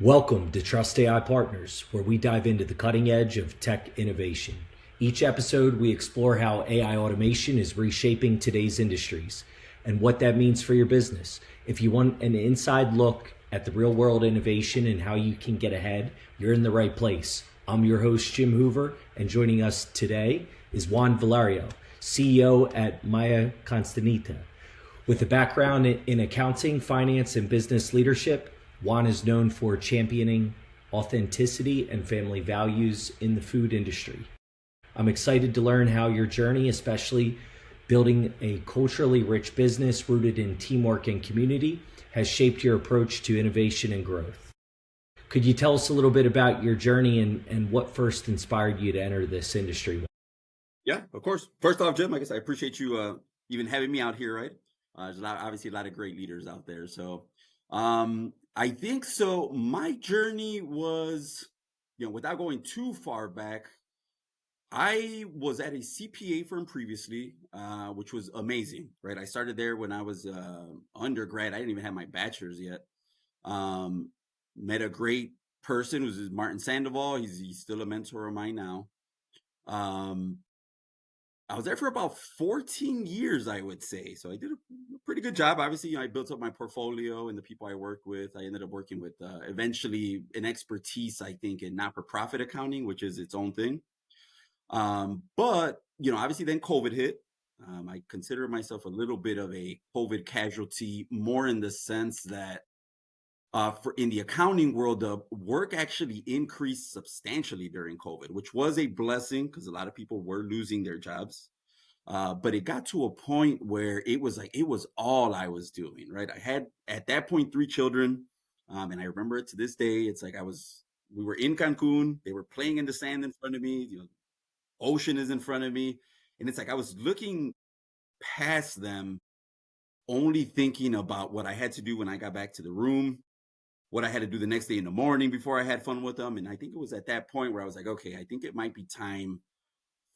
Welcome to Trust AI Partners, where we dive into the cutting edge of tech innovation. Each episode, we explore how AI automation is reshaping today's industries and what that means for your business. If you want an inside look at the real world innovation and how you can get ahead, you're in the right place. I'm your host, Jim Hoover, and joining us today is Juan Valerio, CEO at Mi Costinita. With a background in accounting, finance, and business leadership, Juan is known for championing authenticity and family values in the food industry. I'm excited to learn how your journey, especially building a culturally rich business rooted in teamwork and community, has shaped your approach to innovation and growth. Could you tell us a little bit about your journey and what first inspired you to enter this industry? Yeah, of course. First off, Jim, I guess I appreciate you even having me out here, right? There's obviously a lot of great leaders out there. I think so. My journey was, without going too far back, I was at a CPA firm previously, which was amazing, right? I started there when I was undergrad. I didn't even have my bachelor's yet. Um, Met a great person who's Martin Sandoval. He's still a mentor of mine now. Um, I was there for about 14 years, I would say. So I did a pretty good job. Obviously, I built up my portfolio and the people I worked with. I ended up working with eventually an expertise, I think, in not-for-profit accounting, which is its own thing. But obviously then COVID hit. I consider myself a little bit of a COVID casualty, more in the sense that for in the accounting world, the work actually increased substantially during COVID, which was a blessing because a lot of people were losing their jobs. But it got to a point where it was all I was doing, right? I had at that point 3 children, and I remember it to this day. It's like we were in Cancun, they were playing in the sand in front of me, ocean is in front of me, and it's like I was looking past them, only thinking about what I had to do when I got back to the room, what I had to do the next day in the morning before I had fun with them. And I think it was at that point where I was like, okay, I think it might be time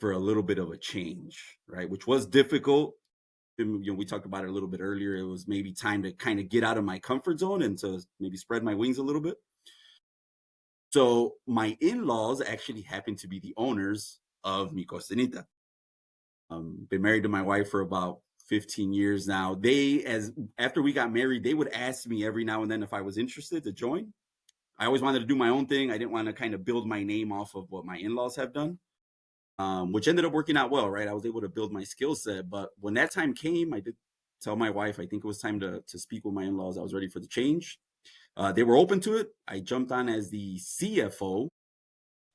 for a little bit of a change, right? Which was difficult. We talked about it a little bit earlier. It was maybe time to kind of get out of my comfort zone and to maybe spread my wings a little bit. So my in-laws actually happened to be the owners of Mi Costinita. Been married to my wife for about 15 years now. As after we got married, they would ask me every now and then if I was interested to join. I always wanted to do my own thing. I didn't want to kind of build my name off of what my in-laws have done, which ended up working out well, right? I was able to build my skill set. But when that time came, I did tell my wife, I think it was time to speak with my in-laws. I was ready for the change. They were open to it. I jumped on as the CFO.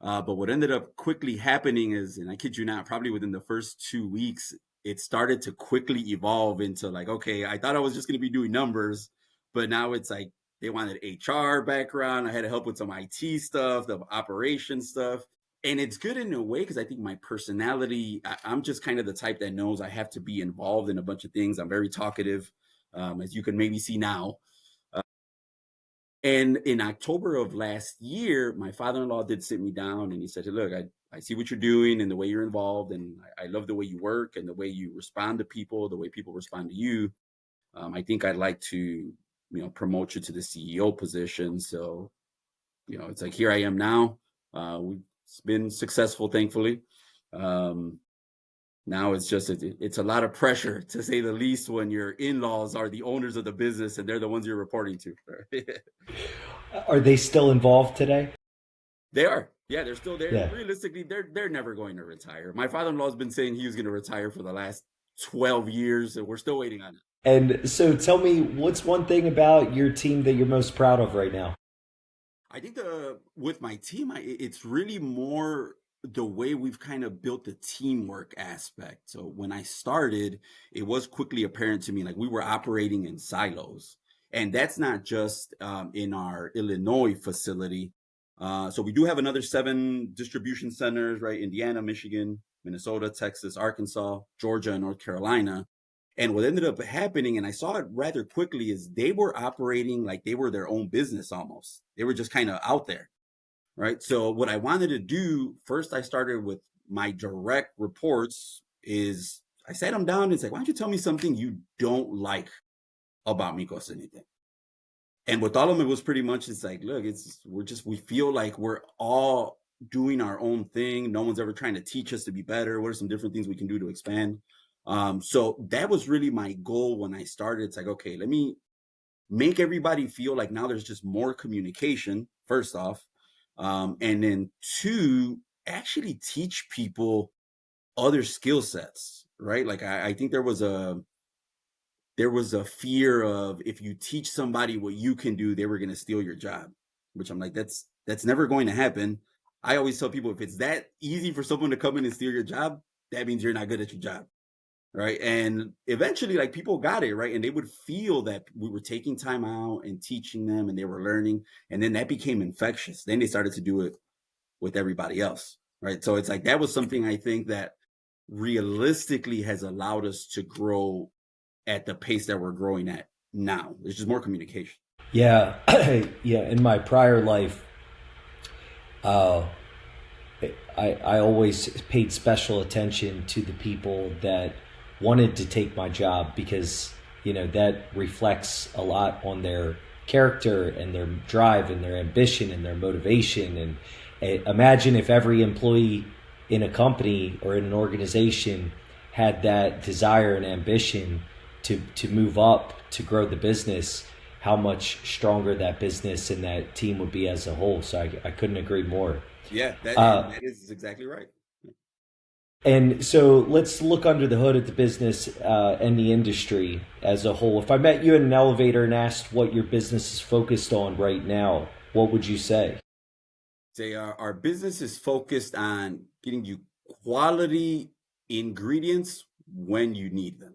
But what ended up quickly happening is, and I kid you not, probably within the first 2 weeks, it started to quickly evolve into like, okay, I thought I was just going to be doing numbers, but now it's like they wanted HR background. I had to help with some IT stuff, the operation stuff. And it's good in a way because I think my personality, I'm just kind of the type that knows I have to be involved in a bunch of things. I'm very talkative, as you can maybe see now. And in October of last year, my father-in-law did sit me down and he said, "Hey, look, I see what you're doing and the way you're involved, and I love the way you work and the way you respond to people, the way people respond to you. I think I'd like to, promote you to the CEO position." So, it's like here I am now. It's been successful, thankfully. Um, Now it's a lot of pressure to say the least when your in-laws are the owners of the business and they're the ones you're reporting to. Are they still involved today? They are. Yeah, they're still there. Yeah. Realistically, they're never going to retire. My father-in-law's been saying he was going to retire for the last 12 years, and we're still waiting on it. And so tell me, what's one thing about your team that you're most proud of right now? I think the with my team, it's really more the way we've kind of built the teamwork aspect. So when I started, it was quickly apparent to me like we were operating in silos, and that's not just in our Illinois facility. So we do have another 7 distribution centers, right? Indiana, Michigan, Minnesota, Texas, Arkansas, Georgia, and North Carolina. And what ended up happening, and I saw it rather quickly, is they were operating like they were their own business almost. They were just kind of out there, right? So what I wanted to do first, I started with my direct reports. Is I sat them down and said, "Why don't you tell me something you don't like about Mi Costinita?" And with all of them, it was pretty much, it's like, look, we feel like we're all doing our own thing. No one's ever trying to teach us to be better. What are some different things we can do to expand? So that was really my goal when I started. It's like, okay, let me make everybody feel like now there's just more communication, first off. And then two, actually teach people other skill sets, right? Like I think there was a fear of, if you teach somebody what you can do, they were going to steal your job, which I'm like, that's never going to happen. I always tell people, if it's that easy for someone to come in and steal your job, that means you're not good at your job, right? And eventually, like, people got it, right, and they would feel that we were taking time out and teaching them, and they were learning, and then that became infectious. Then they started to do it with everybody else, right? So it's like, that was something I think that realistically has allowed us to grow at the pace that we're growing at now. There's just more communication. Yeah, yeah. In my prior life, uh, I always paid special attention to the people that wanted to take my job because, that reflects a lot on their character and their drive and their ambition and their motivation. And imagine if every employee in a company or in an organization had that desire and ambition to move up, to grow the business, how much stronger that business and that team would be as a whole. So I couldn't agree more. Yeah, Uh, that is exactly right. and so let's look under the hood at the business and the industry as a whole. If I met you in an elevator and asked what your business is focused on right now, what would you say? Say our business is focused on getting you quality ingredients when you need them.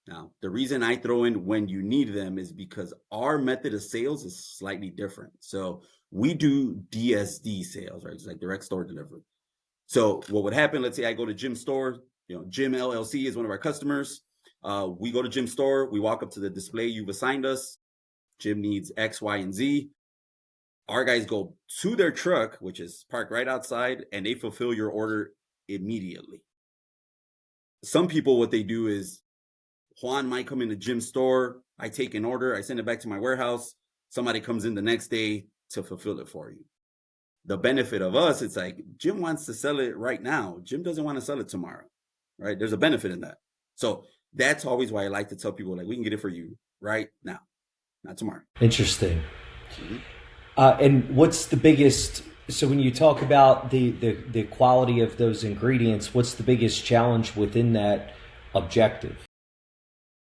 Now, the reason I throw in when you need them is because our method of sales is slightly different. So we do DSD sales, right? It's like direct store delivery. So what would happen? Let's say I go to Jim Store. Jim LLC is one of our customers. We go to Jim Store. We walk up to the display you've assigned us. Jim needs X, Y, and Z. Our guys go to their truck, which is parked right outside, and they fulfill your order immediately. Some people, what they do is, Juan might come in the Jim Store. I take an order. I send it back to my warehouse. Somebody comes in the next day to fulfill it for you. The benefit of us, it's like, Jim wants to sell it right now. Jim doesn't want to sell it tomorrow, right? There's a benefit in that. So that's always why I like to tell people, like, we can get it for you right now, not tomorrow. Interesting. Mhm. And what's the biggest? So when you talk about the quality of those ingredients, what's the biggest challenge within that objective?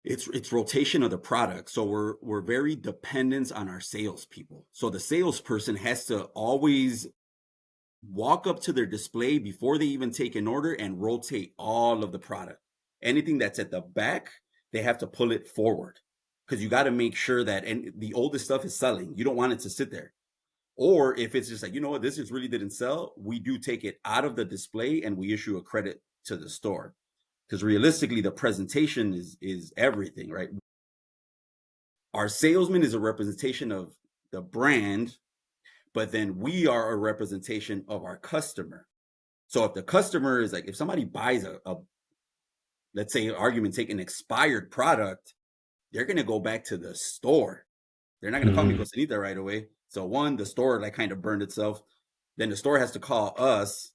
It's rotation of the product. So we're very dependent on our salespeople. So the salesperson has to always walk up to their display before they even take an order and rotate all of the product. Anything that's at the back, they have to pull it forward, because you got to make sure that, and the oldest stuff is selling. You don't want it to sit there. Or if it's just like, what, this just really didn't sell, we do take it out of the display and we issue a credit to the store. Because realistically, the presentation is everything, right? Our salesman is a representation of the brand, but then we are a representation of our customer. So if the customer is like, if somebody buys a let's say, argument, take an expired product, they're going to go back to the store. They're not going to call Mi Hmm. Costinita right away. So one, the store like kind of burned itself. Then the store has to call us,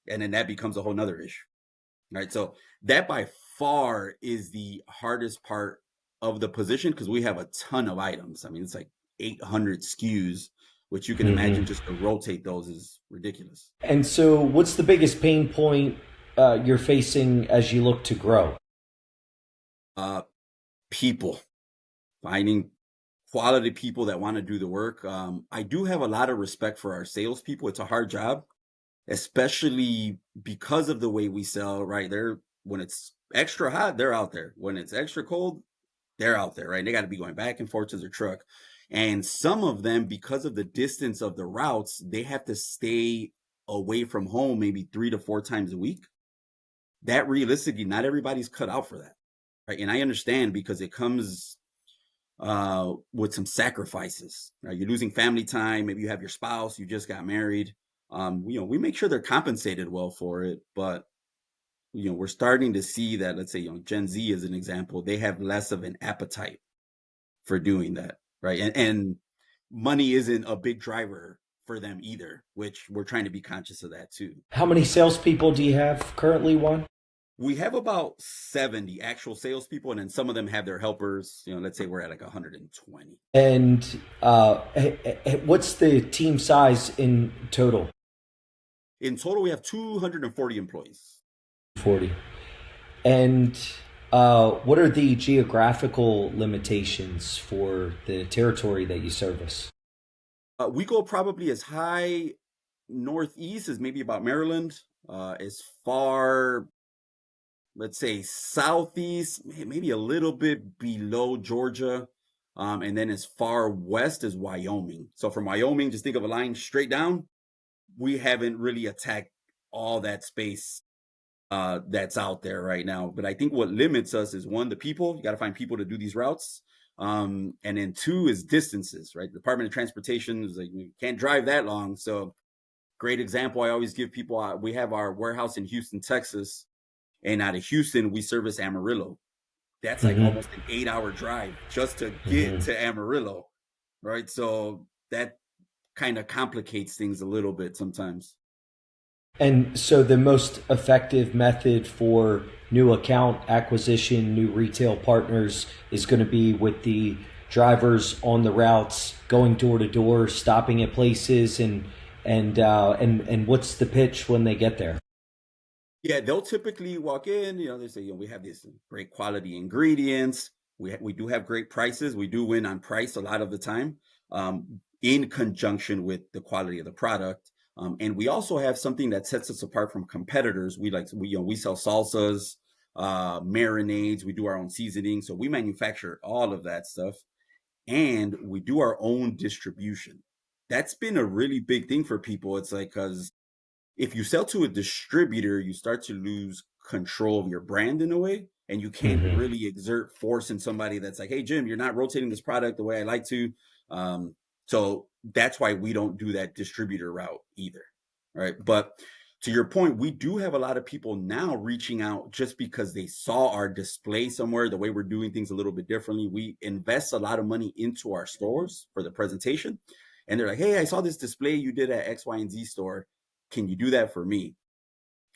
and then that becomes a whole nother issue, right? So that by far is the hardest part of the position, because we have a ton of items. I mean, it's like 800 SKUs, which you can imagine, Hmm. just to rotate those is ridiculous. And so, what's the biggest pain point you're facing as you look to grow? Uh, People, finding quality people that want to do the work. I do have a lot of respect for our salespeople. It's a hard job, especially because of the way we sell, right? When it's extra hot, they're out there. When it's extra cold, they're out there, right? They got to be going back and forth to their truck. And some of them, because of the distance of the routes, they have to stay away from home maybe 3 to 4 times a week. That realistically, not everybody's cut out for that, right? And I understand, because it comes with some sacrifices, right? You're losing family time. Maybe you have your spouse, you just got married. We make sure they're compensated well for it, but we're starting to see that, let's say, Gen Z as an example, they have less of an appetite for doing that, right? And money isn't a big driver for them either, which we're trying to be conscious of that too. How many salespeople do you have currently, Juan? We have about 70 actual salespeople, and then some of them have their helpers. Let's say we're at like 120. And what's the team size in total? In total, we have 240 employees. 40. And what are the geographical limitations for the territory that you service? We go probably as high northeast as maybe about Maryland, as far, let's say, southeast, maybe a little bit below Georgia, and then as far west as Wyoming. So from Wyoming, just think of a line straight down. We haven't really attacked all that space that's out there right now. But I think what limits us is, one, the people. You got to find people to do these routes. And then two is distances, right? The Department of Transportation is like, you can't drive that long. So great example I always give people, we have our warehouse in Houston, Texas. And out of Houston, we service Amarillo. That's like almost an 8-hour drive just to get to Amarillo, right? So that kind of complicates things a little bit sometimes. And so the most effective method for new account acquisition, new retail partners is going to be with the drivers on the routes, going door to door, stopping at places, and what's the pitch when they get there? Yeah, they'll typically walk in, they say, we have these great quality ingredients. We do have great prices. We do win on price a lot of the time, in conjunction with the quality of the product. And we also have something that sets us apart from competitors. We sell salsas, marinades. We do our own seasoning. So we manufacture all of that stuff, and we do our own distribution. That's been a really big thing for people. It's like, because if you sell to a distributor, you start to lose control of your brand in a way, and you can't really exert force in somebody that's like, hey, Jim, you're not rotating this product the way I like to. So that's why we don't do that distributor route either, right? But to your point, we do have a lot of people now reaching out just because they saw our display somewhere, the way we're doing things a little bit differently. We invest a lot of money into our stores for the presentation, and they're like, hey, I saw this display you did at X, Y, and Z store. Can you do that for me?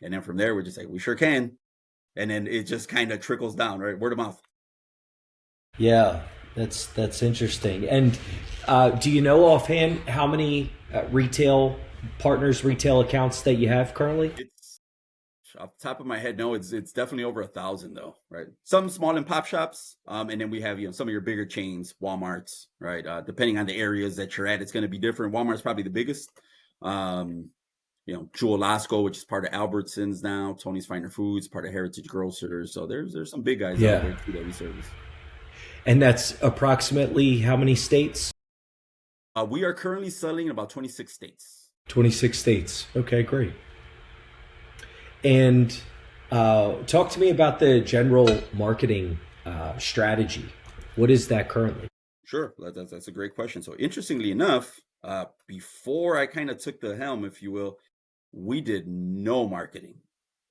And then from there, we're just like, we sure can. And then it just kind of trickles down, right? Word of mouth. Yeah, that's interesting. And do you know offhand how many retail partners, retail accounts that you have currently? It's off the top of my head, no, it's definitely over 1,000 though, right? Some small and pop shops, and then we have some of your bigger chains, Walmarts, right? Depending on the areas that you're at, it's going to be different. Walmart's probably the biggest. Jewel Lasco, which is part of Albertsons now, Tony's Finer Foods, part of Heritage Grocers. So there's some big guys out there too that we service. And that's approximately how many states? We are currently selling in about 26 states. 26 states. Okay, great. And talk to me about the general marketing strategy. What is that currently? Sure, that's a great question. So interestingly enough, before I kind of took the helm, if you will, we did no marketing.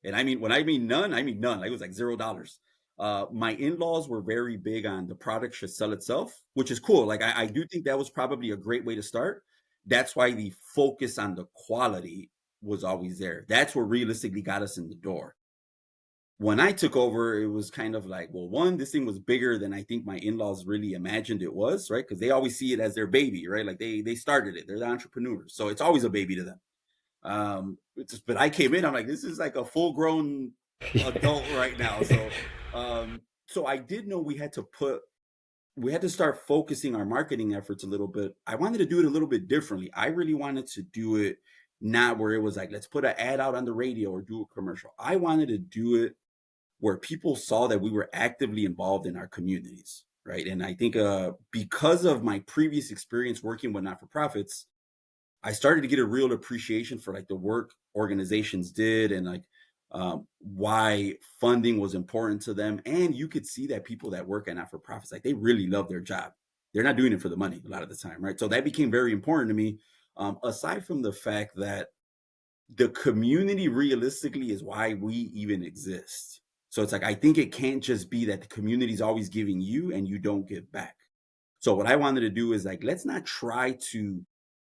And I mean, when I mean none, I mean none. Like, it was like $0. My in-laws were very big on the product should sell itself, which is cool. Like, I do think that was probably a great way to start. That's why the focus on the quality was always there. That's what realistically got us in the door. When I took over, it was kind of like, well, one, this thing was bigger than I think my in-laws really imagined it was, right? Because they always see it as their baby, right? Like they started it. They're the entrepreneurs. So it's always a baby to them. But I came in, I'm like, this is like a full-grown adult right now. So I did know we had to start focusing our marketing efforts a little bit. I wanted to do it a little bit differently. I really wanted to do it not where it was like, let's put an ad out on the radio or do a commercial. I wanted to do it where people saw that we were actively involved in our communities, right? And I think because of my previous experience working with not-for-profits, I started to get a real appreciation for like the work organizations did, and like why funding was important to them. And you could see that people that work at not-for-profits, like, they really love their job. They're not doing it for the money a lot of the time, right? So that became very important to me. Aside from the fact that the community realistically is why we even exist. So it's like, I think it can't just be that the community is always giving you and you don't give back. So what I wanted to do is like, let's not try to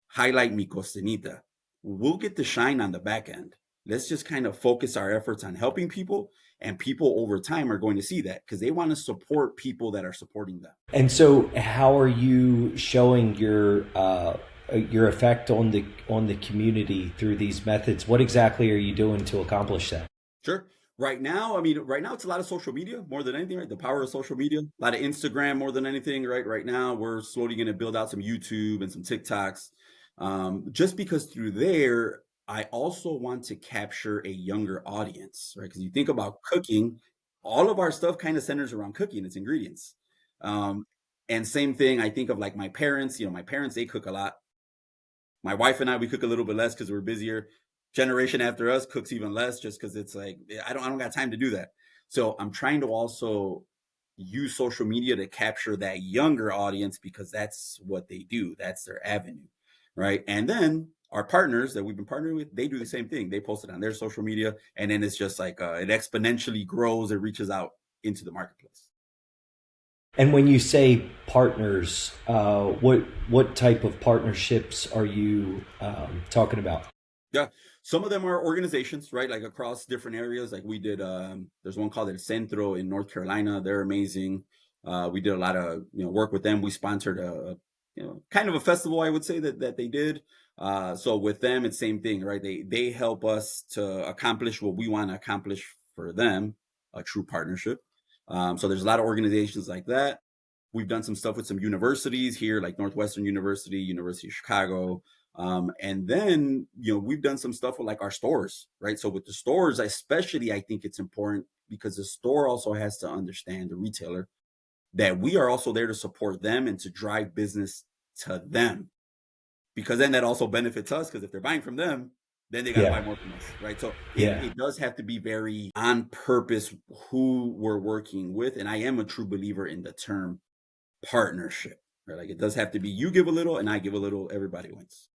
highlight Mi Costinita. We'll get the shine on the back end. Let's just kind of focus our efforts on helping people, and people over time are going to see that because they want to support people that are supporting them. And so, how are you showing your effect on the community through these methods? What exactly are you doing to accomplish that? Sure. Right now, I mean, right now it's a lot of social media more than anything, right? The power of social media, a lot of Instagram more than anything, right? Right now, we're slowly going to build out some YouTube and some TikToks, just because through there, I also want to capture a younger audience, right? Because you think about cooking, all of our stuff kind of centers around cooking, its ingredients. Um, and same thing, I think of like my parents, my parents, they cook a lot. My wife and I, we cook a little bit less because we're busier. Generation after us cooks even less just because it's like I don't got time to do that. So I'm trying to also use social media to capture that younger audience because that's what they do. That's their avenue, right? And then our partners that we've been partnering with, they do the same thing. They post it on their social media, and then it's just like it exponentially grows. It reaches out into the marketplace. And when you say partners, what type of partnerships are you talking about? Yeah. Some of them are organizations, right? Like across different areas. Like we did, there's one called El Centro in North Carolina. They're amazing. We did a lot of, work with them. We sponsored kind of a festival, I would say that they did. So with them, it's same thing, right? They help us to accomplish what we want to accomplish for them, a true partnership. So there's a lot of organizations like that. We've done some stuff with some universities here, like Northwestern University, University of Chicago. And then, we've done some stuff with like our stores, right? So with the stores, especially, I think it's important because the store also has to understand the retailer that we are also there to support them and to drive business to them. Because then that also benefits us because if they're buying from them, then they got to buy Yeah, more from us, right? So yeah. it does have to be very on purpose who we're working with. And I am a true believer in the term partnership, right? Like it does have to be you give a little and I give a little, everybody wins.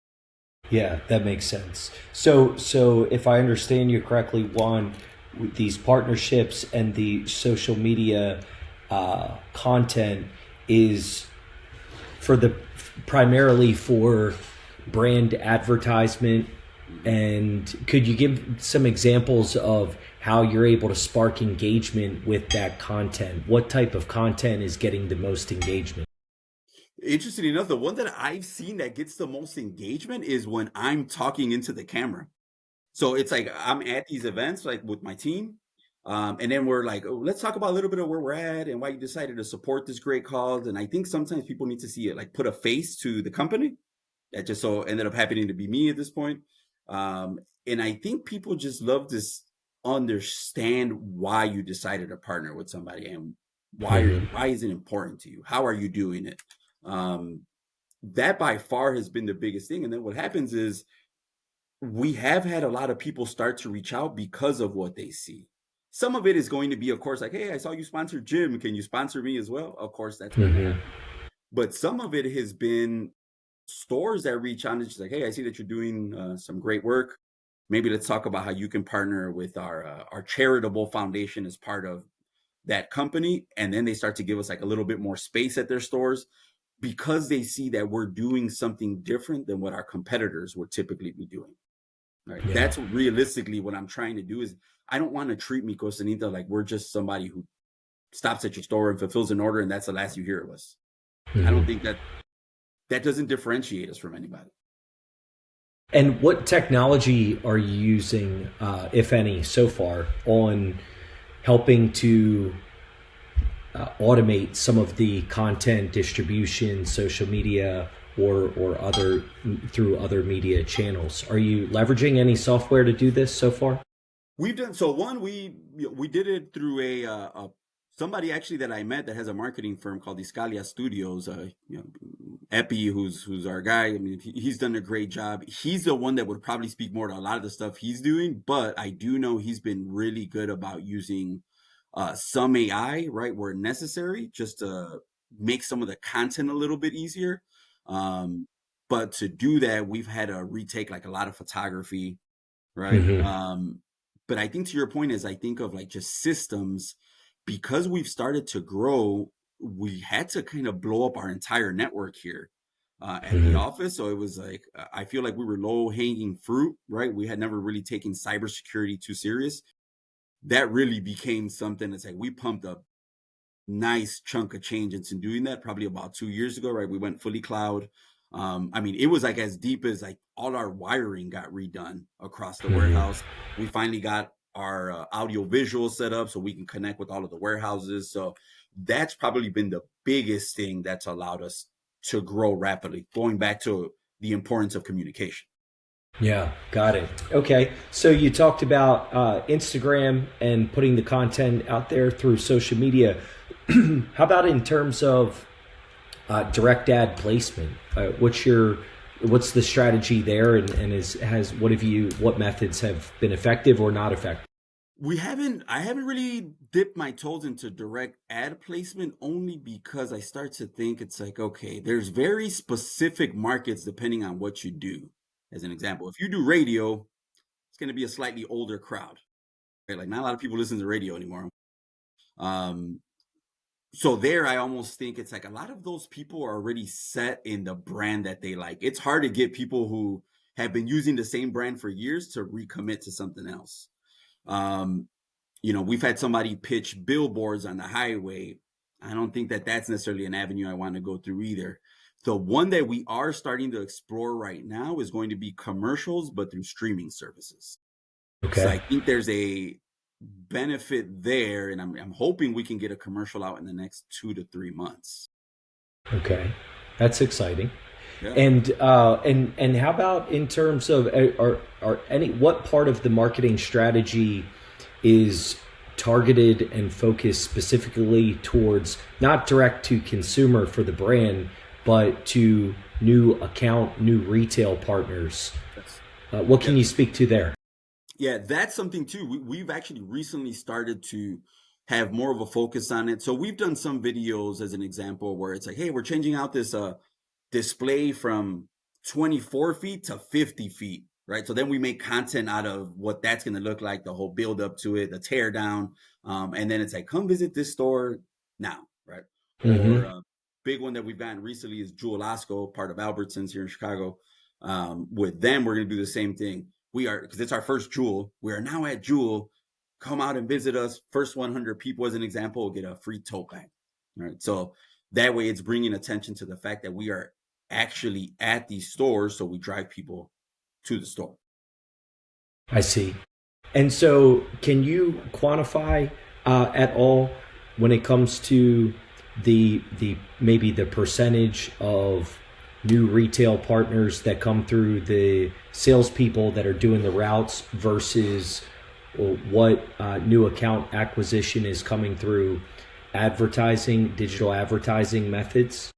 Yeah, that makes sense. So if I understand you correctly, Juan, with these partnerships and the social media content is for the primarily for brand advertisement. And could you give some examples of how you're able to spark engagement with that content? What type of content is getting the most engagement? Interesting enough, the one that I've seen that gets the most engagement is when I'm talking into the camera. So it's like I'm at these events like with my team. And then we're like, oh, let's talk about a little bit of where we're at and why you decided to support this great cause. And I think sometimes people need to see it, like put a face to the company. That just so ended up happening to be me at this point. Um, and I think people just love to understand why you decided to partner with somebody and Mhm. why is it important to you? How are you doing it? Um, that by far has been the biggest thing. And then what happens is we have had a lot of people start to reach out because of what they see. Some of it is going to be, of course, like, hey, I saw you sponsor Jim. Can you sponsor me as well? Of course, that's going to Mhm. happen. But some of it has been stores that reach out and just like, hey, I see that you're doing some great work. Maybe let's talk about how you can partner with our charitable foundation as part of that company. And then they start to give us like a little bit more space at their stores because they see that we're doing something different than what our competitors would typically be doing. Right. Yeah. That's realistically what I'm trying to do is I don't want to treat Mi Costanita like we're just somebody who stops at your store and fulfills an order and that's the last you hear of us. I don't Mhm. think that doesn't differentiate us from anybody. And what technology are you using, if any, so far on helping to automate some of the content distribution, social media, or other through other media channels? Are you leveraging any software to do this so far? We've done so. One, we did it through a somebody actually that I met that has a marketing firm called Iscalia Studios. Epi, who's our guy. I mean, he's done a great job. He's the one that would probably speak more to a lot of the stuff he's doing. But I do know he's been really good about using some AI, right, where necessary, just to make some of the content a little bit easier. Um, but to do that, we've had to retake like a lot of photography, right? Hmm. But I think to your point is I think of like just systems because we've started to grow. we had to kind of blow up our entire network here at the Mhm. office. So it was like, I feel like we were low hanging fruit, right? We had never really taken cybersecurity too serious. That really became something that's like we pumped up nice chunk of change into doing that probably about 2 years ago, right? We went fully cloud. I mean, it was like as deep as like all our wiring got redone across the Mhm. warehouse. We finally got our audio visual set up so we can connect with all of the warehouses. So that's probably been the biggest thing that's allowed us to grow rapidly, going back to the importance of communication. Yeah, got it. Okay. So you talked about Instagram and putting the content out there through social media. How about in terms of direct ad placement? What's the strategy there, and what methods have been effective or not effective? I haven't really dipped my toes into direct ad placement only because I start to think it's like, okay, there's very specific markets depending on what you do. As an example, if you do radio, it's going to be a slightly older crowd, right? Like not a lot of people listen to radio anymore. Um, so there, I almost think it's like a lot of those people are already set in the brand that they like. It's hard to get people who have been using the same brand for years to recommit to something else. Um, we've had somebody pitch billboards on the highway. I don't think that that's necessarily an avenue I want to go through either. The one that we are starting to explore right now is going to be commercials, but through streaming services. So Okay. I think there's a benefit there, and I'm hoping we can get a commercial out in the next 2 to 3 months. Okay. That's exciting. Yeah. And how about in terms of are any what part of the marketing strategy is targeted and focused specifically towards not direct to consumer for the brand, but to new retail partners? Yes. What Yeah. can you speak to there? Yeah, that's something too. We've actually recently started to have more of a focus on it. So we've done some videos as an example where it's like, hey, we're changing out this display from 24 feet to 50 feet, right? So then we make content out of what that's going to look like, the whole build up to it, the tear down. And then it's like, come visit this store now, right? Or Mm-hmm. a big one that we've gotten recently is Jewel Osco, part of Albertsons here in Chicago. With them, we're going to do the same thing. We are, because it's our first Jewel. We are now at Jewel. Come out and visit us. First 100 people, as an example, will get a free tote bag. All right. So that way it's bringing attention to the fact that we are actually at these stores. So we drive people to the store. I see. And so, can you quantify at all when it comes to the maybe the percentage of new retail partners that come through the salespeople that are doing the routes versus what new account acquisition is coming through digital advertising methods?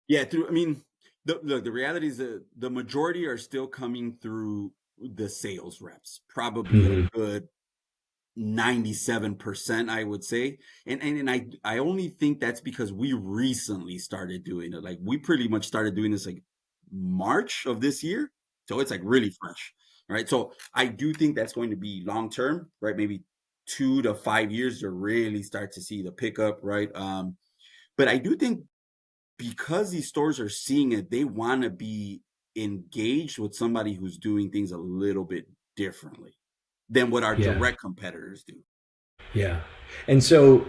Yeah. I mean, the reality is that the majority are still coming through the sales reps, probably a Hmm. good 97%, I would say. And I only think that's because we recently started doing it. Like we pretty much started doing this like March of this year. So it's like really fresh. Right. So I do think that's going to be long term, right? Maybe 2 to 5 years to really start to see the pickup, right? But I do think because these stores are seeing it, they want to be engaged with somebody who's doing things a little bit differently than what our Yeah. direct competitors do. Yeah. And so,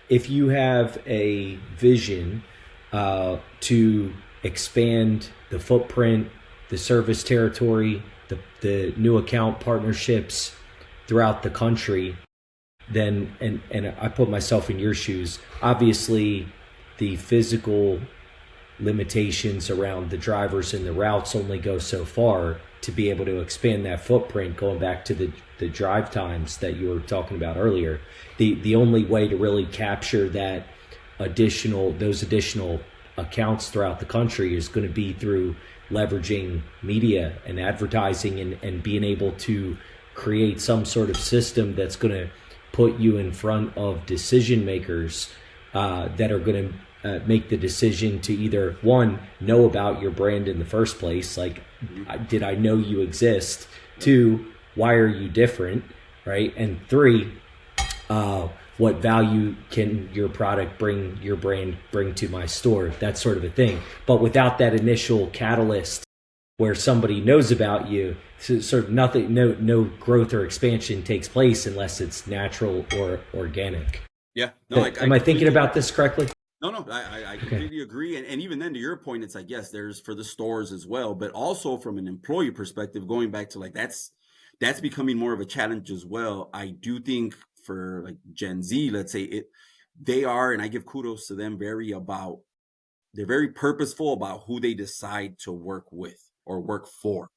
if you have a vision to expand the footprint, the service territory, the new account partnerships throughout the country, then, and I put myself in your shoes, obviously the physical limitations around the drivers and the routes only go so far to be able to expand that footprint. Going back to the drive times that you were talking about earlier, the only way to really capture those additional accounts throughout the country is going to be through leveraging media and advertising, and being able to create some sort of system that's going to put you in front of decision makers that are going to make the decision to either, one, know about your brand in the first place, like, did I know you exist? Yep. Two, why are you different, right? And three, what value can your product bring, your brand bring to my store, that sort of a thing. But without that initial catalyst where somebody knows about you, so sort of nothing, no growth or expansion takes place unless it's natural or organic. Yeah, no, Am I thinking about this correctly? No, no, I Okay. completely agree. And even then, to your point, it's like, yes, there's for the stores as well, but also from an employee perspective, going back to like that's becoming more of a challenge as well. I do think for like Gen Z, let's say they are, and I give kudos to them, they're very purposeful about who they decide to work with or work for.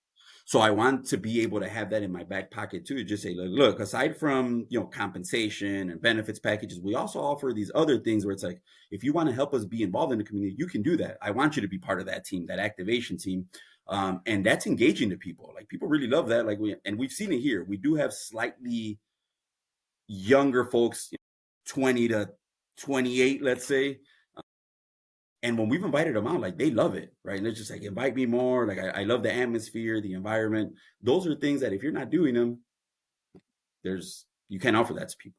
So I want to be able to have that in my back pocket too. Just say, like, look, aside from compensation and benefits packages, we also offer these other things where it's like, if you want to help us be involved in the community, you can do that. I want you to be part of that team, that activation team, and that's engaging to people. Like people really love that. Like we've seen it here. We do have slightly younger folks, 20 to 28, let's say, and when we've invited them out, like they love it, right? And they're just like, invite me more. Like I love the atmosphere, the environment. Those are things that if you're not doing them, you can't offer that to people.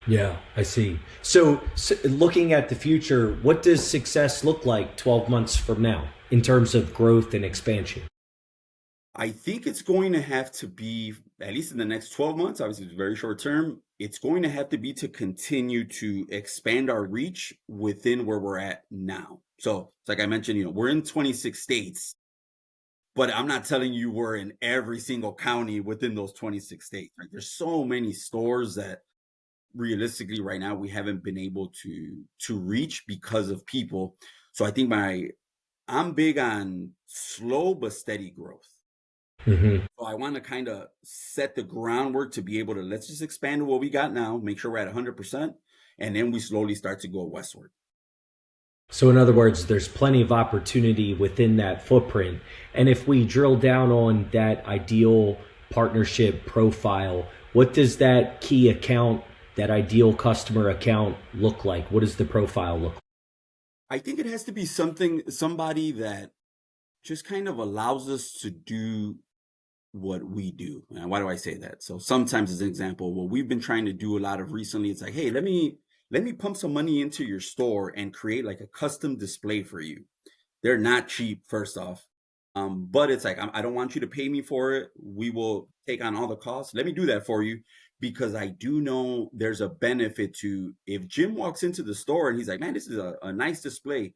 Yeah, I see. So looking at the future, what does success look like 12 months from now in terms of growth and expansion? I think it's going to have to be, at least in the next 12 months, obviously it's very short term, it's going to have to be to continue to expand our reach within where we're at now. So it's like I mentioned, we're in 26 states, but I'm not telling you we're in every single county within those 26 states. Right? There's so many stores that realistically right now we haven't been able to reach because of people. So I think I'm big on slow but steady growth. Hmm. So I want to kind of set the groundwork to be able to let's just expand to what we got now, make sure we're at 100%, and then we slowly start to go westward. So, in other words, there's plenty of opportunity within that footprint. And if we drill down on that ideal partnership profile, what does that key account, that ideal customer account look like? What does the profile look like? I think it has to be somebody that just kind of allows us to do what we do. And why do I say that? So sometimes as an example, what we've been trying to do a lot of recently, it's like, hey, let me pump some money into your store and create like a custom display for you. They're not cheap, first off. But it's like, I don't want you to pay me for it. We will take on all the costs. Let me do that for you because I do know there's a benefit to if Jim walks into the store and he's like, man, this is a nice display.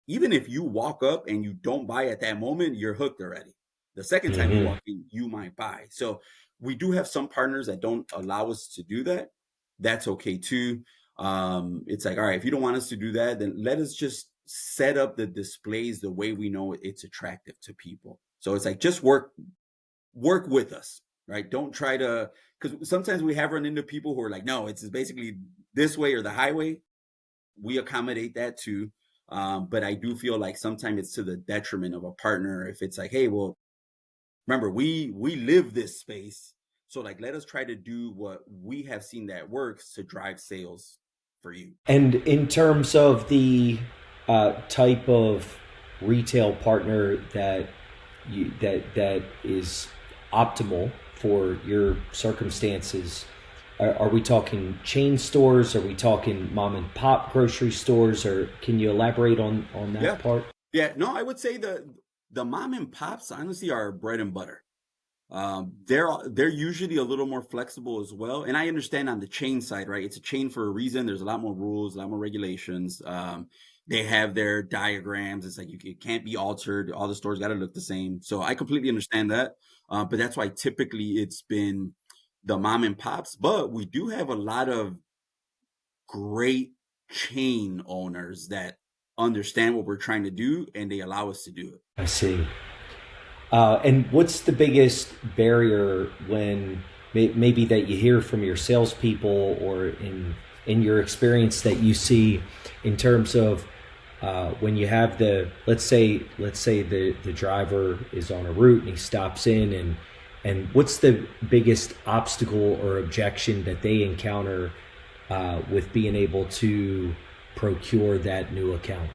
Even if you walk up and you don't buy at that moment, you're hooked already. The second time you Hmm. walk in, you might buy. So we do have some partners that don't allow us to do that. That's okay too. It's like, all right, if you don't want us to do that, then let us just set up the displays the way we know it's attractive to people. So it's like just work with us, right? Don't try to because sometimes we have run into people who are like, no, it's basically this way or the highway. We accommodate that too. But I do feel like sometimes it's to the detriment of a partner if it's like, hey, well, remember we live this space, so like let us try to do what we have seen that works to drive sales for you. And in terms of the type of retail partner that is optimal for your circumstances, are we talking chain stores? Are we talking mom and pop grocery stores? Or can you elaborate on Yeah, that part? yeah. No, I would say the mom and pops honestly are bread and butter. They're usually a little more flexible as well. And I understand on the chain side, right? It's a chain for a reason. There's a lot more rules, a lot more regulations. They have their diagrams. It's like it can't be altered. All the stores got to look the same. So I completely understand that. But that's why typically it's been the mom and pops. But we do have a lot of great chain owners that understand what we're trying to do and they allow us to do it. I see. And what's the biggest barrier when maybe that you hear from your salespeople or in your experience that you see in terms of when you have let's say the driver is on a route and he stops in and what's the biggest obstacle or objection that they encounter with being able to procure that new account?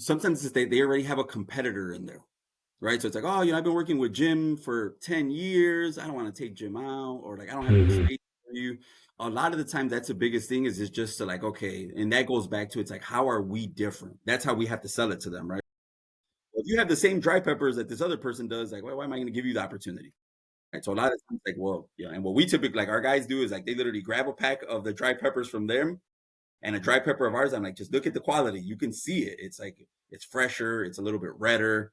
Sometimes they already have a competitor in there, right? So it's like, oh, I've been working with Jim for 10 years. I don't want to take Jim out, or like, I don't have any Hmm. space for for you. A lot of the time, that's the biggest thing is just to like, okay, and that goes back to it's like, how are we different? That's how we have to sell it to them, right? If you have the same dry peppers that this other person does, like, why am I going to give you the opportunity? Right. So a lot of times, like, well, yeah. And what we typically like our guys do is like they literally grab a pack of the dry peppers from them and a dry pepper of ours. I'm like, just look at the quality. You can see it. It's like it's fresher. It's a little bit redder.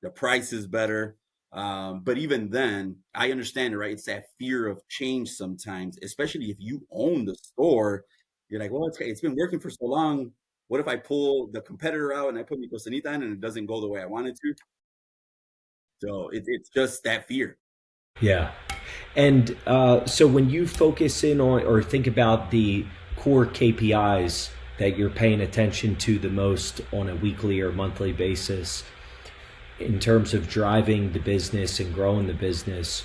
The price is better. But even then, I understand it, right? It's that fear of change sometimes, especially if you own the store. You're like, well, it's been working for so long. What if I pull the competitor out and I put Mi Costinita in and it doesn't go the way I want it to? So it's just that fear. Yeah. And so when you focus in on or think about the core KPIs that you're paying attention to the most on a weekly or monthly basis in terms of driving the business and growing the business,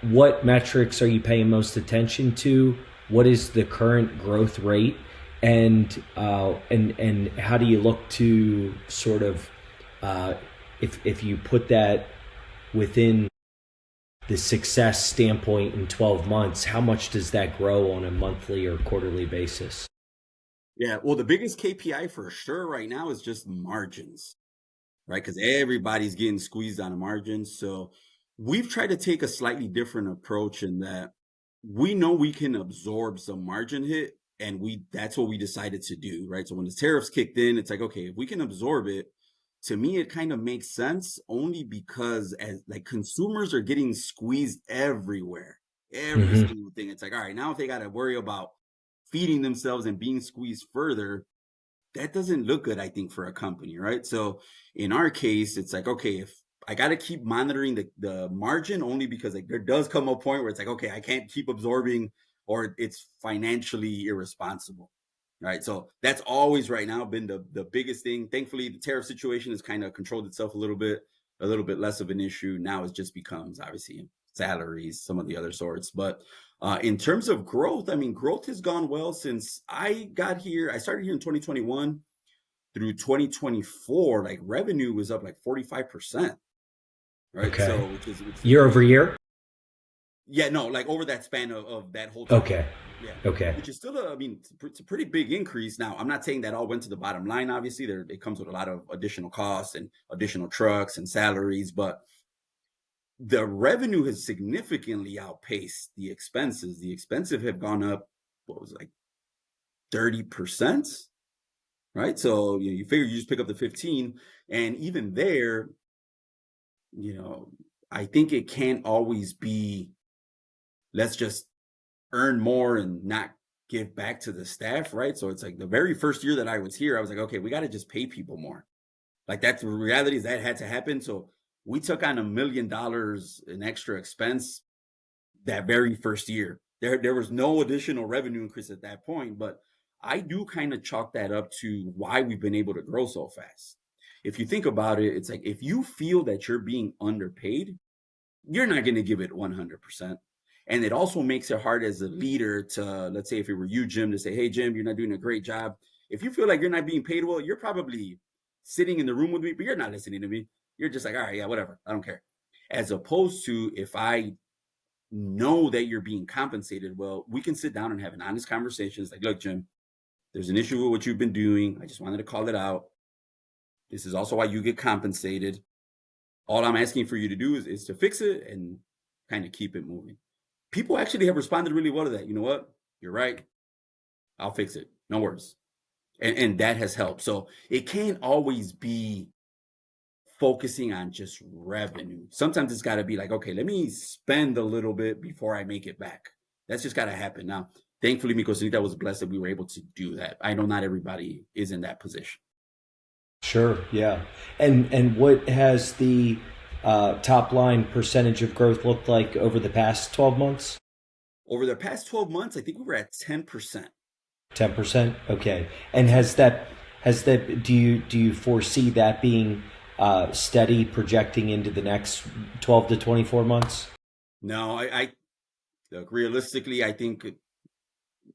what metrics are you paying most attention to? What is the current growth rate? And how do you look to sort of if you put that within the success standpoint in 12 months, how much does that grow on a monthly or quarterly basis? Yeah, well, the biggest KPI for sure right now is just margins, right? Because everybody's getting squeezed on the margins. So we've tried to take a slightly different approach in that we know we can absorb some margin hit, and we that's what we decided to do, right? So when the tariffs kicked in, it's like, okay, if we can absorb it, to me, it kind of makes sense only because as like consumers are getting squeezed everywhere, every Hmm. single thing. It's like, all right, now if they got to worry about feeding themselves and being squeezed further, that doesn't look good, I think, for a company, right? So in our case, it's like, okay, if I got to keep monitoring the margin only because like there does come a point where it's like, okay, I can't keep absorbing or it's financially irresponsible. Right. So that's always right now been the biggest thing. Thankfully, the tariff situation has kind of controlled itself a little bit less of an issue. Now it just becomes obviously salaries, some of the other sorts. But in terms of growth, I mean, growth has gone well since I got here. I started here in 2021 through 2024. Like revenue was up like 45%. Right. Okay. So which is Year over pretty, year? yeah, no, like over that span of that whole time. Okay. Yeah. Okay. Which is still I mean, it's a pretty big increase. Now, I'm not saying that all went to the bottom line. Obviously, it comes with a lot of additional costs and additional trucks and salaries, but the revenue has significantly outpaced the expenses. The expenses have gone up, what was it, like 30%, right? So you figure you just pick up the 15, and even there, you know, I think it can't always be let's just earn more and not give back to the staff, right? So it's like the very first year that I was here, I was like, okay, we got to just pay people more. Like that's the reality is that had to happen. So we took on $1 million in extra expense that very first year. There was no additional revenue increase at that point, but I do kind of chalk that up to why we've been able to grow so fast. If you think about it, it's like if you feel that you're being underpaid, you're not going to give it 100%. And it also makes it hard as a leader to, let's say, if it were you, Jim, to say, hey, Jim, you're not doing a great job. If you feel like you're not being paid well, you're probably sitting in the room with me, but you're not listening to me. You're just like, all right, yeah, whatever. I don't care. As opposed to if I know that you're being compensated, well, we can sit down and have an honest conversation. It's like, look, Jim, there's an issue with what you've been doing. I just wanted to call it out. This is also why you get compensated. All I'm asking for you to do is to fix it and kind of keep it moving. People actually have responded really well to that. You know what? You're right. I'll fix it. No worries. And that has helped. So it can't always be focusing on just revenue. Sometimes it's got to be like, okay, let me spend a little bit before I make it back. That's just got to happen. Now, thankfully, Mi Costinita was blessed that we were able to do that. I know not everybody is in that position. Sure. Yeah. And what has the top line percentage of growth looked like over the past 12 months? Over the past 12 months, I think we were at 10%. 10%. Okay. And has that do you foresee that being steady projecting into the next 12 to 24 months? No, I look, realistically, I think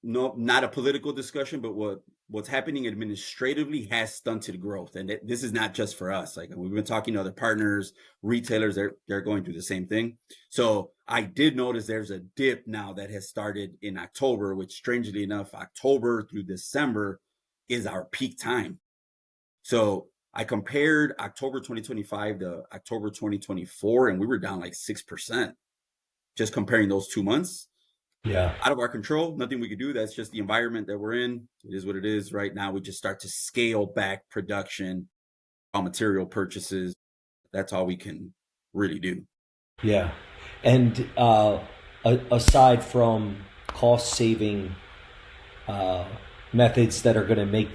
no, not a political discussion, but what what's happening administratively has stunted growth. And this is not just for us. Like we've been talking to other partners, retailers, they're going through the same thing. So I did notice there's a dip now that has started in October, which strangely enough, October through December is our peak time. So I compared October 2025 to October 2024, and we were down like 6% just comparing those 2 months. Yeah. Out of our control, nothing we could do. That's just the environment that we're in. It is what it is. Right now, we just start to scale back production, raw material purchases. That's all we can really do. Yeah. And aside from cost saving methods that are going to make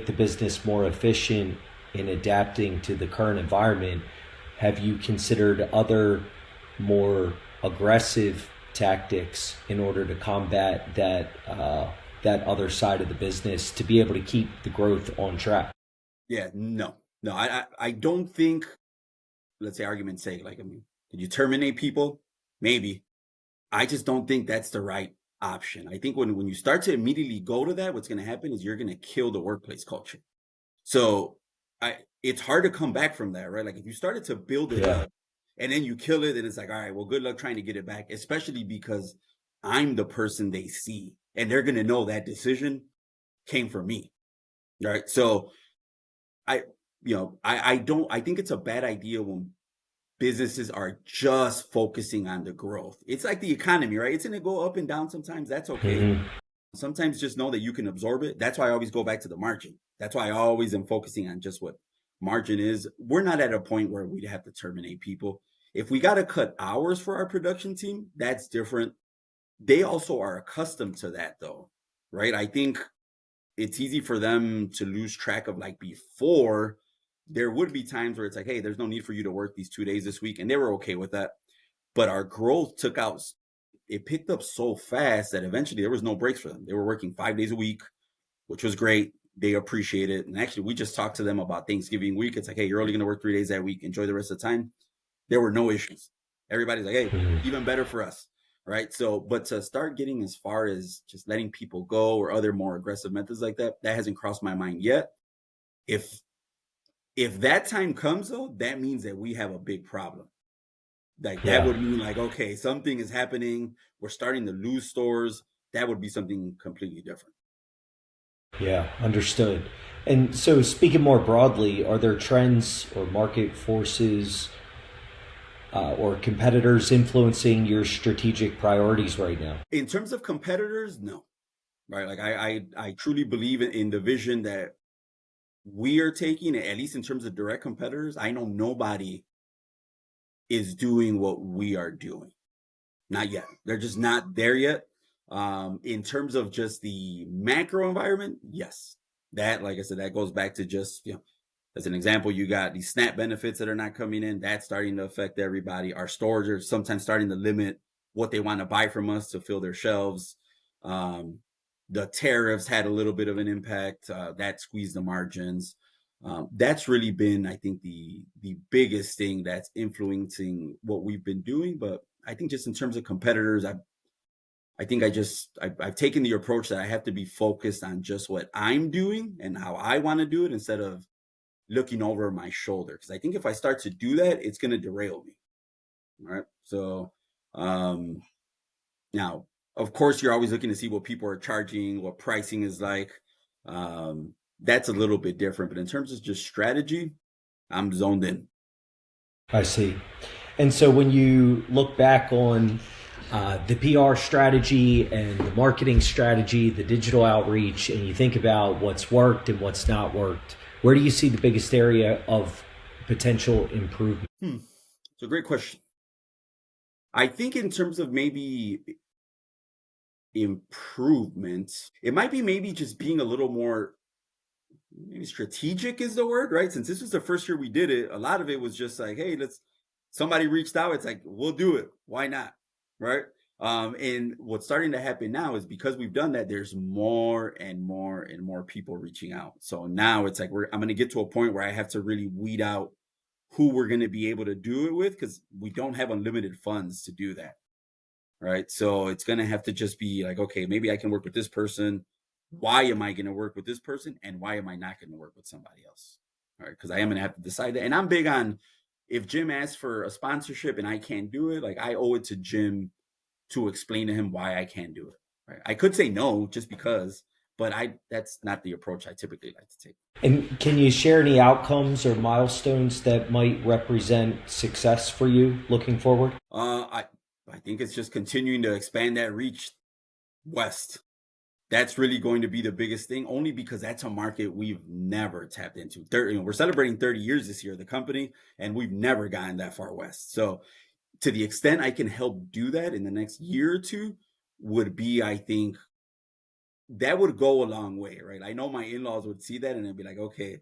the business more efficient in adapting to the current environment, have you considered other more aggressive tactics in order to combat that other side of the business to be able to keep the growth on track? Yeah, no. I don't think, let's say argument's sake, like, I mean, did you terminate people? Maybe. I just don't think that's the right option. I think when you start to immediately go to that, what's going to happen is you're going to kill the workplace culture. So it's hard to come back from that, right? Like if you started to build it Yeah. up and then you kill it, and it's like, all right, well, good luck trying to get it back, especially because I'm the person they see and they're going to know that decision came from me. Right. So I, I think it's a bad idea when businesses are just focusing on the growth. It's like the economy, right? It's going to go up and down sometimes. That's okay. Hmm. Sometimes just know that you can absorb it. That's why I always go back to the margin. That's why I always am focusing on just what margin is. We're not at a point where we'd have to terminate people. If we got to cut hours for our production team, that's different. They also are accustomed to that though, right? I think it's easy for them to lose track of like before there would be times where it's like, hey, there's no need for you to work these 2 days this week. And they were okay with that. But our growth it picked up so fast that eventually there was no breaks for them. They were working 5 days a week, which was great. They appreciate it. And actually, we just talked to them about Thanksgiving week. It's like, hey, you're only going to work 3 days that week. Enjoy the rest of the time. There were no issues. Everybody's like, hey, Hmm. even better for us. Right. So, but to start getting as far as just letting people go or other more aggressive methods like that, that hasn't crossed my mind yet. If that time comes though, that means that we have a big problem. Like that Yeah. would mean like, okay, something is happening. We're starting to lose stores. That would be something completely different. Yeah. Understood. And so, speaking more broadly, are there trends or market forces or competitors influencing your strategic priorities right now? In terms of competitors, no. Right. Like I truly believe in the vision that we are taking, at least in terms of direct competitors. I know nobody is doing what we are doing. Not yet. They're just not there yet. In terms of just the macro environment, yes. That, like I said, that goes back to just, as an example, you got these SNAP benefits that are not coming in. That's starting to affect everybody. Our stores are sometimes starting to limit what they want to buy from us to fill their shelves. Um, the tariffs had a little bit of an impact. That squeezed the margins. That's really been, I think, the biggest thing that's influencing what we've been doing. But I think just in terms of competitors, I think I've taken the approach that I have to be focused on just what I'm doing and how I want to do it instead of looking over my shoulder. Because I think if I start to do that, it's going to derail me. Right. So um, now, of course, you're always looking to see what people are charging, what pricing is like. That's a little bit different. But in terms of just strategy, I'm zoned in. I see. And so when you look back on the PR strategy and the marketing strategy, the digital outreach, and you think about what's worked and what's not worked, where do you see the biggest area of potential improvement? It's a great question. I think in terms of maybe improvement, it might be maybe just being a little more, maybe strategic is the word, right? Since this was the first year we did it, a lot of it was just like, hey, somebody reached out. It's like, we'll do it. Why not? Right. And what's starting to happen now is because we've done that, there's more and more and more people reaching out. So now it's like, I'm going to get to a point where I have to really weed out who we're going to be able to do it with because we don't have unlimited funds to do that. Right. So it's going to have to just be like, okay, maybe I can work with this person. why am I going to work with this person and why am I not going to work with somebody else? All right, because I am going to have to decide that. And I'm big on, if Jim asks for a sponsorship and I can't do it, like I owe it to Jim to explain to him why I can't do it. Right? I could say no just because, but that's not the approach I typically like to take. And can you share any outcomes or milestones that might represent success for you looking forward? I think it's just continuing to expand that reach west. That's really going to be the biggest thing, only because that's a market we've never tapped into. We're celebrating 30 years this year, the company, and we've never gotten that far west. So to the extent I can help do that in the next year or two would be, I think, that would go a long way, right? I know my in-laws would see that and they'd be like, okay,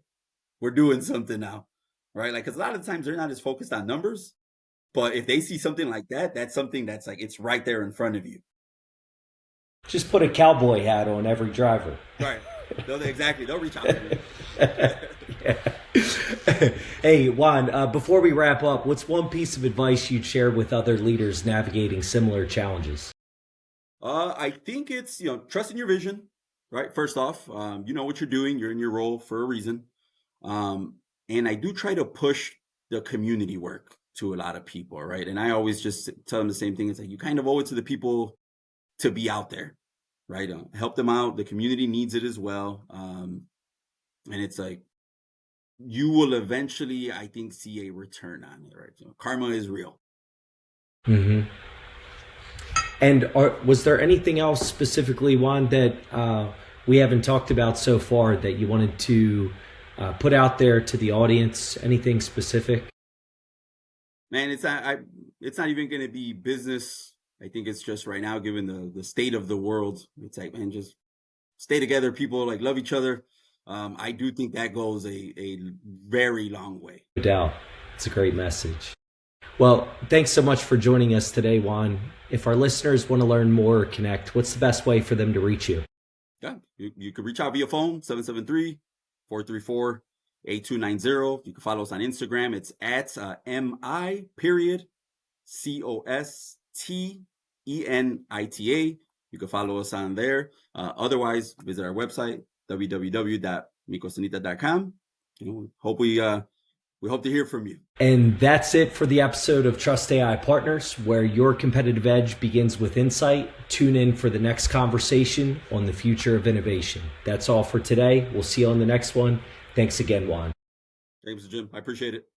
we're doing something now, right? Like, because a lot of times they're not as focused on numbers, but if they see something like that, that's something that's like, it's right there in front of you. Just put a cowboy hat on every driver. Right. Exactly. They'll reach out to me. Yeah. Hey, Juan, before we wrap up, what's one piece of advice you'd share with other leaders navigating similar challenges? I think it's, trust in your vision, right? First off, you know what you're doing. You're in your role for a reason. And I do try to push the community work to a lot of people, right? And I always just tell them the same thing. It's like, you kind of owe it to the people to be out there, right? Help them out. The community needs it as well. And it's like, you will eventually, I think, see a return on it, right? Karma is real. Mm-hmm. And was there anything else specifically, Juan, that we haven't talked about so far that you wanted to put out there to the audience? Anything specific? Man, it's not even going to be business. I think it's just right now, given the state of the world, it's like, man, just stay together. People like love each other. I do think that goes a very long way. No doubt. It's a great message. Well, thanks so much for joining us today, Juan. If our listeners want to learn more or connect, what's the best way for them to reach you? Yeah, you can reach out via phone, 773-434-8290. You can follow us on Instagram. It's at MI.COSTENITA. You can follow us on there. Otherwise, visit our website, www.micostinita.com. We hope to hear from you. And that's it for the episode of Trust AI Partners, where your competitive edge begins with insight. Tune in for the next conversation on the future of innovation. That's all for today. We'll see you on the next one. Thanks again, Juan. Thanks, Jim. I appreciate it.